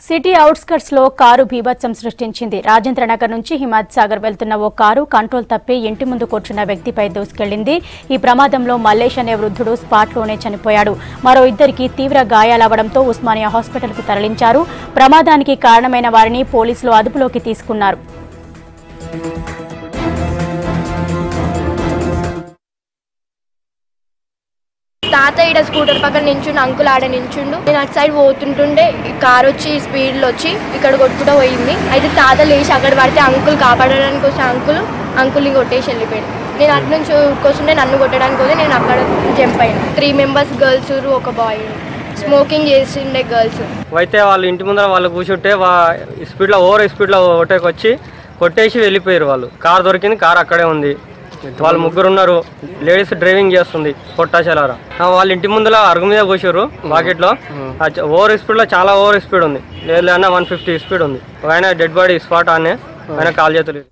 City outskirts లో car బీభత్సం సృష్టించింది. రాజేంద్రనగర్ నుంచి హిమాయత్ సాగర్ వెళ్తున్న ఓ కారు కంట్రోల్ తప్పి ఇంటి ముందు కూర్చున్న వ్యక్తిపై దూసుకెళ్లింది. ఈ ప్రమాదంలో మల్లేష్ అనే వృద్ధుడు స్పాట్లోనే చనిపోయాడు. మరో ఇద్దరికి తీవ్ర గాయాలవడంతో ఉస్మానియా హాస్పిటల్కు తరలించారు. ప్రమాదానికి కారణమైన వారిని పోలీసులు అదుపులోకి తీసుకున్నారు. తాత ఈడ స్కూటర్ పక్కన నించుండు, అంకుల్ ఆడ నించుండు. నేను అటు సైడ్ పోతుంటుండే కార్ వచ్చి స్పీడ్లో వచ్చి ఇక్కడ కొట్టుకుంటూ పోయింది. అయితే తాత లేచి అక్కడ పడితే అంకుల్ కాపాడడానికి వచ్చి అంకుల్ని కొట్టేసి వెళ్ళిపోయాడు. నేను అటు నుంచి ఊరుకొస్తుండే నన్ను కొట్టడానికి పోతే నేను అక్కడ జంప్ అయినా. 3 మెంబర్స్ గర్ల్స్ ఒక బాయ్ స్మోకింగ్ చేసిండే గర్ల్స్. అయితే వాళ్ళు ఇంటి ముందర వాళ్ళు కూర్చుంటే ఓవర్ స్పీడ్లో ఓటేకి వచ్చి కొట్టేసి వెళ్ళిపోయారు. వాళ్ళు కార్ దొరికింది, కార్ అక్కడే ఉంది. వాళ్ళు ముగ్గురు ఉన్నారు. లేడీస్ డ్రైవింగ్ చేస్తుంది పొట్టాచలారా. వాళ్ళ ఇంటి ముందుల అరుగు మీద కూర్చోరు బాకెట్లో. ఓవర్ స్పీడ్ లో చాలా ఓవర్ స్పీడ్ ఉంది. లేదు 150 స్పీడ్ ఉంది. ఆయన డెడ్ బాడీ స్పాట్ ఆనే ఆయన కాల్ చేతులు.